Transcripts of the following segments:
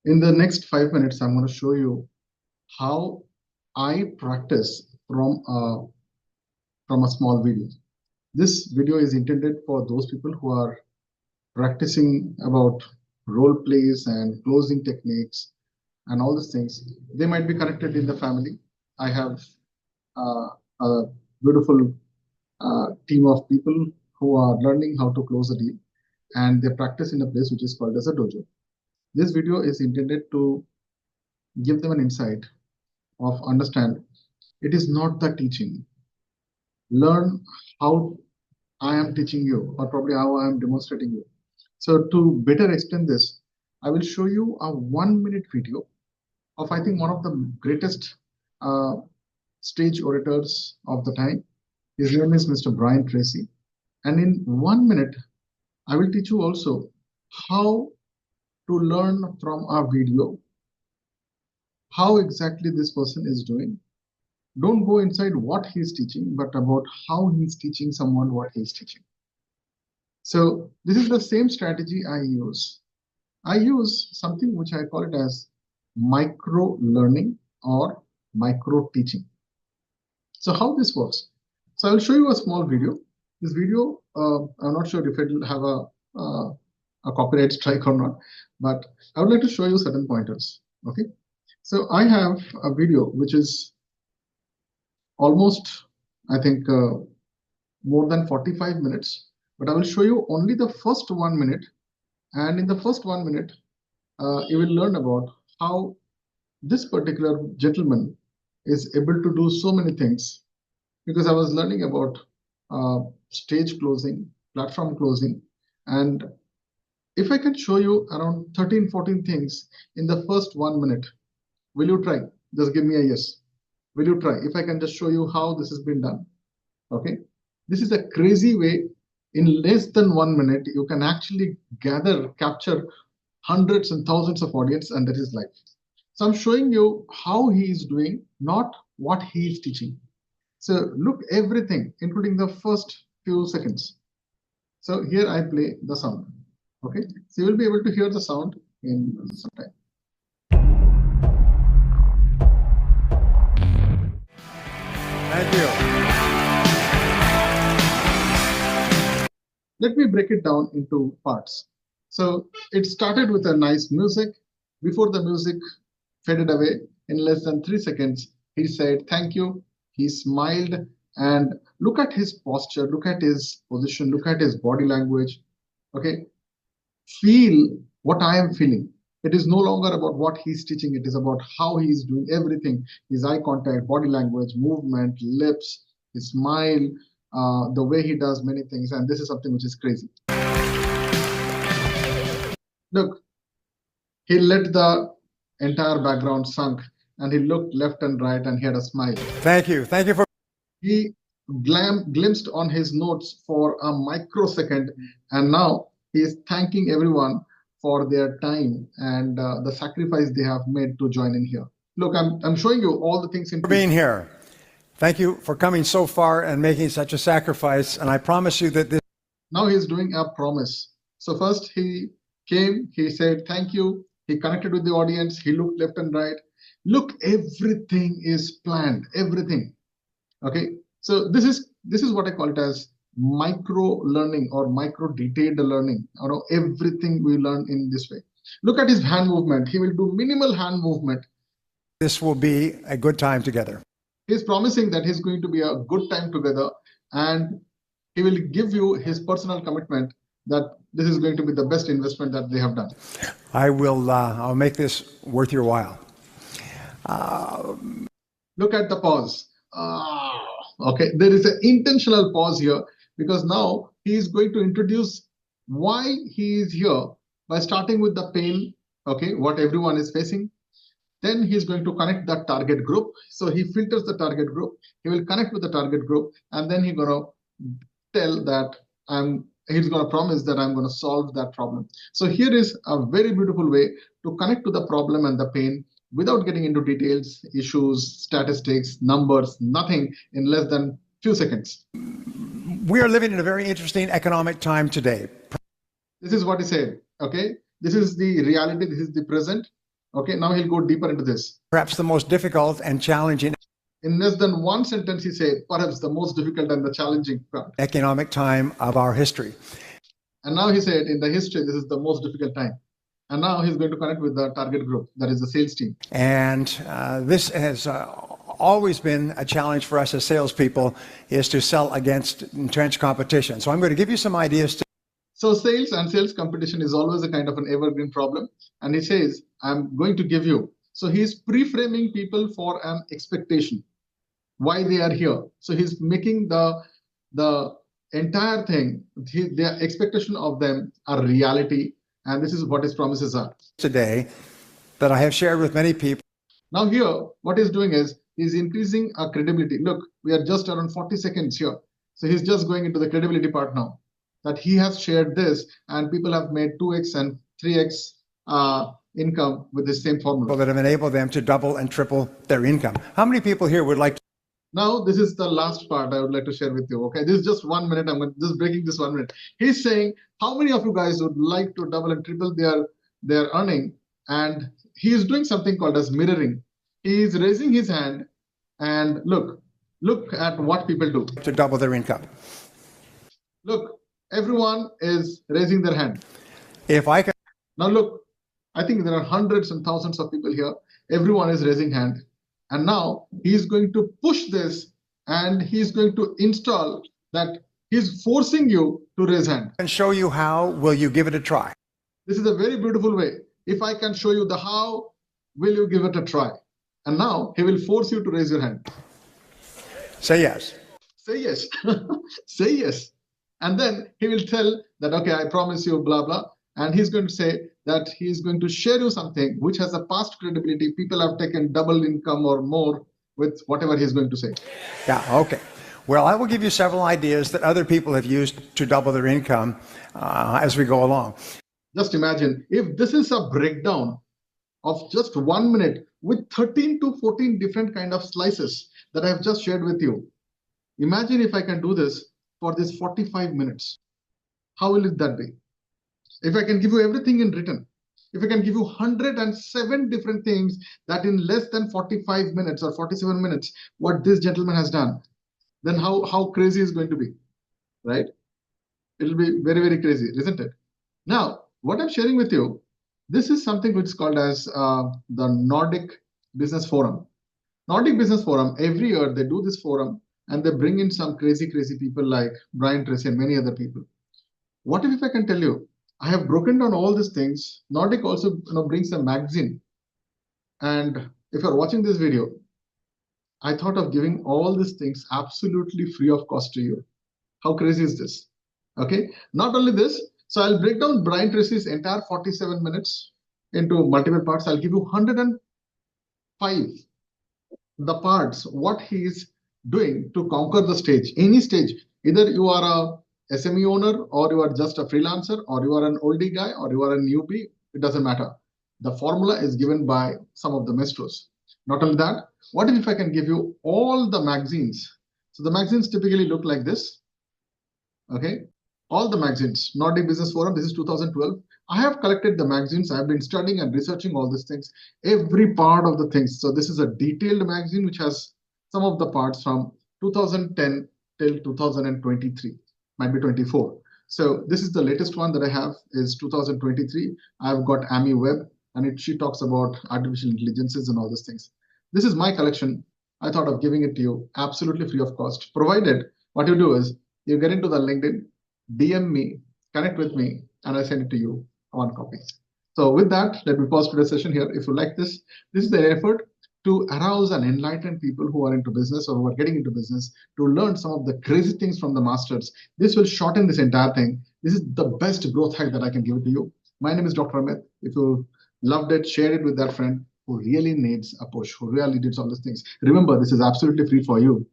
In the next 5 minutes, I'm going to show you how I practice from a small video. This video is intended for those people who are practicing about role plays and closing techniques and all these things. They might be connected in the family. I have a beautiful team of people who are learning how to close a deal, and they practice in a place which is called as a dojo. This video is intended to give them an insight of understand it is not the teaching. Learn how I am teaching you, or probably how I am demonstrating you. So to better explain this, I will show you a 1 minute video of, I think, one of the greatest stage orators of the time. His name is Mr. Brian Tracy. And in 1 minute, I will teach you also how to learn from a video, how exactly this person is doing. Don't go inside what he's teaching, but about how he's teaching someone what he's teaching. So this is the same strategy I use. I use something which I call it as micro learning or micro teaching. So how this works? So I'll show you a small video. This video, I'm not sure if it will have a copyright strike or not, but I would like to show you certain pointers. Okay. So I have a video which is almost, I think, more than 45 minutes, but I will show you only the first 1 minute. And in the first 1 minute, you will learn about how this particular gentleman is able to do so many things, because I was learning about stage closing, platform closing, and if I can show you around 13, 14 things in the first 1 minute, will you try? Just give me a yes. Will you try? If I can just show you how this has been done. Okay. This is a crazy way. In less than 1 minute, you can actually capture hundreds and thousands of audience, and that is live. So I'm showing you how he is doing, not what he is teaching. So look everything, including the first few seconds. So here I play the sound. Okay, so you will be able to hear the sound in some time. Thank you. Let me break it down into parts. So it started with a nice music. Before the music faded away, in less than 3 seconds, he said, thank you. He smiled, and look at his posture, look at his position, look at his body language. Okay, feel what I am feeling. It is no longer about what he's teaching. It is about how he's doing everything. His eye contact, body language, movement, lips, his smile, the way he does many things. And this is something which is crazy. Look, he let the entire background sunk, and he looked left and right, and he had a smile. Thank you. Thank you for. He glimpsed on his notes for a microsecond, and now he is thanking everyone for their time and the sacrifice they have made to join in here. Look, I'm showing you all the things in for being here. Thank you for coming so far and making such a sacrifice. And I promise you that this. Now he's doing a promise. So first he came, he said thank you. He connected with the audience. He looked left and right. Look, everything is planned. Everything. Okay. So this is what I call it as micro learning or micro detailed learning. You know, everything we learn in this way. Look at his hand movement. He will do minimal hand movement. This will be a good time together. He's promising that he's going to be a good time together, and he will give you his personal commitment that this is going to be the best investment that they have done. I will. I'll make this worth your while. Look at the pause. Okay, there is an intentional pause here, because now he is going to introduce why he is here by starting with the pain, okay, what everyone is facing. Then he's going to connect that target group. So he filters the target group. He will connect with the target group, and then he's going to tell that he's going to promise that I'm going to solve that problem. So here is a very beautiful way to connect to the problem and the pain without getting into details, issues, statistics, numbers, nothing, in less than few seconds. We are living in a very interesting economic time today. This is what he said. Okay, this is the reality. This is the present. Okay, now he'll go deeper into this. Perhaps the most difficult and challenging In less than one sentence, he said, perhaps the most difficult and the challenging part. economic time of our history. And now he said, in the history, this is the most difficult time. And now he's going to connect with the target group, that is the sales team. And this has always been a challenge for us as salespeople, is to sell against entrenched competition. So I'm going to give you some ideas. So sales and sales competition is always a kind of an evergreen problem. And he says, I'm going to give you. So he's pre-framing people for an expectation, why they are here. So he's making the entire thing, their expectation of them are reality. And this is what his promises are. Today that I have shared with many people. Now here, what he's doing is he's increasing our credibility. Look, we are just around 40 seconds here. So he's just going into the credibility part now, that he has shared this and people have made 2x and 3x income with the same formula. That have enabled them to double and triple their income. How many people here would like to? Now, this is the last part I would like to share with you. Okay, this is just 1 minute. I'm just breaking this 1 minute. He's saying, how many of you guys would like to double and triple their earning? And he is doing something called as mirroring. He is raising his hand and look at what people do. To double their income. Look, everyone is raising their hand. If I can. Now look, I think there are hundreds and thousands of people here. Everyone is raising hand. And now he's going to push this and he's going to install that he's forcing you to raise hand. And show you how, will you give it a try? This is a very beautiful way. If I can show you the how, will you give it a try? And now he will force you to raise your hand. Say yes. Say yes. Say yes. And then he will tell that, okay, I promise you, blah, blah. And he's going to say that he's going to share you something which has a past credibility. People have taken double income or more with whatever he's going to say. Yeah, okay. Well, I will give you several ideas that other people have used to double their income as we go along. Just imagine if this is a breakdown of just 1 minute with 13 to 14 different kind of slices that I've just shared with you. Imagine if I can do this for this 45 minutes. How will that be? If I can give you everything in written, if I can give you 107 different things that in less than 45 minutes or 47 minutes, what this gentleman has done, then how crazy is going to be, right? It'll be very, very crazy, isn't it? Now, what I'm sharing with you, this is something which is called as the Nordic Business Forum. Nordic Business Forum, every year they do this forum and they bring in some crazy people like Brian Tracy and many other people. What if I can tell you, I have broken down all these things. Nordic also brings a magazine. And if you're watching this video, I thought of giving all these things absolutely free of cost to you. How crazy is this? Okay. Not only this, so I'll break down Brian Tracy's entire 47 minutes into multiple parts. I'll give you 105 the parts, what he is doing to conquer the stage, any stage. Either you are a SME owner, or you are just a freelancer, or you are an oldie guy, or you are a newbie, it doesn't matter. The formula is given by some of the maestros. Not only that, what if I can give you all the magazines? So the magazines typically look like this. Okay, all the magazines, Nordic Business Forum, this is 2012. I have collected the magazines. I have been studying and researching all these things, every part of the things. So this is a detailed magazine which has some of the parts from 2010 till 2023. Might be 24. So this is the latest one that I have is 2023. I've got Amy Webb and she talks about artificial intelligences and all these things. This is my collection. I thought of giving it to you absolutely free of cost, provided what you do is you get into the LinkedIn, DM me, connect with me, and I send it to you one copy. So with that, let me pause today's session here. If you like this is the effort to arouse and enlighten people who are into business or who are getting into business to learn some of the crazy things from the masters. This will shorten this entire thing. This is the best growth hack that I can give it to you. My name is Dr. Amit. If you loved it, share it with that friend who really needs a push, who really needs all these things. Remember, this is absolutely free for you.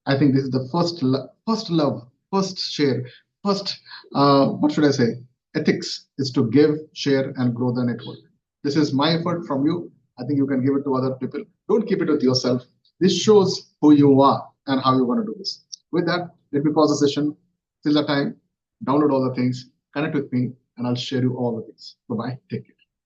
I think this is the first love, first share, first, what should I say? Ethics is to give, share, and grow the network. This is my effort from you. I think you can give it to other people. Don't keep it with yourself. This shows who you are and how you want to do this. With that, let me pause the session. Till that time, download all the things, connect with me, and I'll share you all the things. Bye-bye. Take care.